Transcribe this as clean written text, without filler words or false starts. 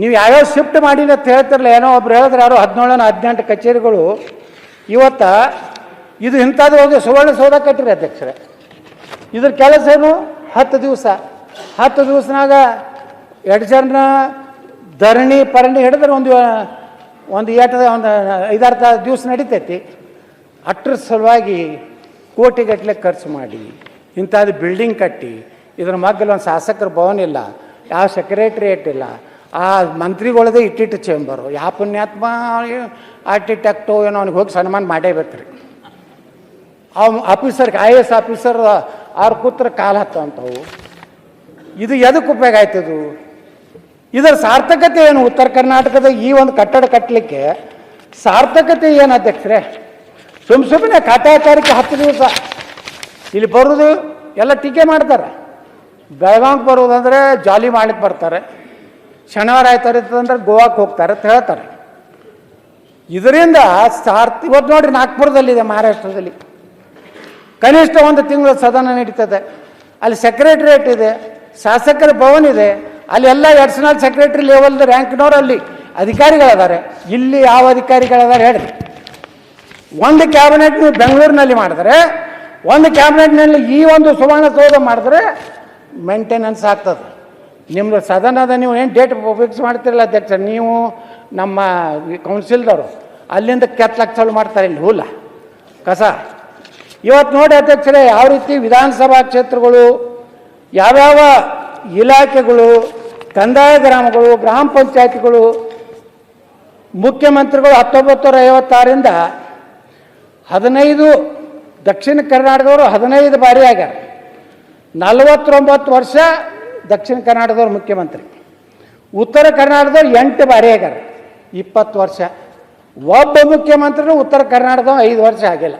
ನೀವು ಯಾವ್ಯಾವ ಶಿಫ್ಟ್ ಮಾಡಿಲ್ಲ ಅಂತ ಹೇಳ್ತಿರಲ್ಲ, ಏನೋ ಒಬ್ರು ಹೇಳಿದ್ರೆ ಯಾರೋ 17-18 ಕಚೇರಿಗಳು ಇವತ್ತು ಇದು ಇಂಥದ್ದು ಹೋಗಿ ಸುವರ್ಣಸೌಧ ಕಟ್ಟಿರಿ ಅಧ್ಯಕ್ಷರೇ. ಇದ್ರ ಕೆಲಸ ಏನು? 10 ದಿವಸ. 10 ದಿವಸನಾಗ 2 ಜನ ಧರಣಿ ಪರಣಿ ಹಿಡಿದ್ರೆ ಒಂದು 5-6 ದಿವಸ ನಡೀತೈತಿ. ಅಟ್ರ ಸಲುವಾಗಿ ಕೋಟಿಗಟ್ಟಲೆ ಖರ್ಚು ಮಾಡಿ ಇಂಥದ್ದು ಬಿಲ್ಡಿಂಗ್ ಕಟ್ಟಿ ಇದ್ರ ಮಗ್ಗಲ್ಲಿ ಒಂದು ಶಾಸಕರ ಭವನ ಇಲ್ಲ, ಯಾವ ಸೆಕ್ರೆಟ್ರಿಯೇಟ್ ಇಲ್ಲ, ಆ ಮಂತ್ರಿಗಳದೇ ಇಟ್ಟಿಟ್ಟು ಚೇಂಬರು. ಯಾವ ಪುಣ್ಯಾತ್ಮ ಆರ್ಟಿಟೆಕ್ಟು ಏನೋ ಅವ್ನಿಗೆ ಹೋಗಿ ಸನ್ಮಾನ ಮಾಡೇಬೇಕ್ರಿ. ಆಫೀಸರ್ IAS ಆಫೀಸರ್ ಅವ್ರ ಕೂತ್ರ ಕಾಲು ಹತ್ತಂಥವು. ಇದು ಎದಕ್ಕೆ ಉಪಯೋಗ ಆಯ್ತದು? ಇದರ ಸಾರ್ಥಕತೆ ಏನು? ಉತ್ತರ ಕರ್ನಾಟಕದ ಈ ಒಂದು ಕಟ್ಟಡ ಕಟ್ಟಲಿಕ್ಕೆ ಸಾರ್ಥಕತೆ ಏನು ಅಧ್ಯಕ್ಷರೇ? ಸುಮ್ಮನೆ ಕಾಟಾಚಾರಕ್ಕೆ 10 ದಿವಸ ಇಲ್ಲಿ ಬರೋದು ಎಲ್ಲ ಟೀಕೆ ಮಾಡ್ತಾರೆ. ಬೆಳಗಾವಿಗೆ ಬರೋದಂದ್ರೆ ಜಾಲಿ ಮಾಡ್ಲಿಕ್ಕೆ ಬರ್ತಾರೆ, ಶನಿವಾರ ಆಯ್ತಾರಂದ್ರೆ ಗೋವಾಕ್ಕೆ ಹೋಗ್ತಾರೆ ಅಂತ ಹೇಳ್ತಾರೆ. ಇದರಿಂದ ಇವತ್ತು ನೋಡ್ರಿ ನಾಗ್ಪುರದಲ್ಲಿದೆ, ಮಹಾರಾಷ್ಟ್ರದಲ್ಲಿ ಕನಿಷ್ಠ 1 ತಿಂಗಳ ಸದನ ನಡೀತದೆ. ಅಲ್ಲಿ ಸೆಕ್ರೆಟ್ರಿಯೇಟ್ ಇದೆ, ಶಾಸಕರ ಭವನ ಇದೆ, ಅಲ್ಲಿ ಎಲ್ಲ ಅಡಿಷನಲ್ ಸೆಕ್ರೆಟರಿ ಲೆವೆಲ್ದ ರ್ಯಾಂಕ್ನವ್ರು ಅಲ್ಲಿ ಅಧಿಕಾರಿಗಳಿದ್ದಾರೆ. ಇಲ್ಲಿ ಯಾವ ಅಧಿಕಾರಿಗಳಿದ್ದಾರೆ ಹೇಳಿ? ಒಂದು ಕ್ಯಾಬಿನೆಟ್ ನೀವು ಬೆಂಗಳೂರಿನಲ್ಲಿ ಮಾಡಿದ್ರೆ, ಒಂದು ಕ್ಯಾಬಿನೆಟ್ನಲ್ಲಿ ಈ ಒಂದು ಸುವರ್ಣಸೌಧ ಮಾಡಿದ್ರೆ ಮೇಂಟೆನೆನ್ಸ್ ಆಗ್ತದೆ. ನಿಮ್ಮದು ಸದನದ ನೀವು ಏನು ಡೇಟ್ ಫಿಕ್ಸ್ ಮಾಡ್ತಿರಲ್ಲ ಅಧ್ಯಕ್ಷ, ನೀವು ನಮ್ಮ ಕೌನ್ಸಿಲ್ದವರು ಅಲ್ಲಿಂದ ಕೆತ್ತಲಕ್ಕೆ ಚಾಲು ಮಾಡ್ತಾರೆ ಇಲ್ಲಿ ಹುಲ್ಲ ಕಸ. ಇವತ್ತು ನೋಡಿ ಅಧ್ಯಕ್ಷರೇ, ಯಾವ ರೀತಿ ವಿಧಾನಸಭಾ ಕ್ಷೇತ್ರಗಳು, ಯಾವ್ಯಾವ ಇಲಾಖೆಗಳು, ಕಂದಾಯ ಗ್ರಾಮಗಳು, ಗ್ರಾಮ ಪಂಚಾಯತ್ಗಳು, ಮುಖ್ಯಮಂತ್ರಿಗಳು 1956ರಿಂದ 15 ದಕ್ಷಿಣ ಕರ್ನಾಟಕದವರು 15 ಬಾರಿ ಆಗ್ಯಾರ. 49 ವರ್ಷ ದಕ್ಷಿಣ ಕರ್ನಾಟಕದವ್ರು ಮುಖ್ಯಮಂತ್ರಿ. ಉತ್ತರ ಕರ್ನಾಟಕದವ್ರು 8 ಬಾರಿ ಆಗ್ಯಾರ, 20 ವರ್ಷ. ಒಬ್ಬ ಮುಖ್ಯಮಂತ್ರಿನೂ ಉತ್ತರ ಕರ್ನಾಟಕದವ್ರು 5 ವರ್ಷ ಆಗಿಲ್ಲ.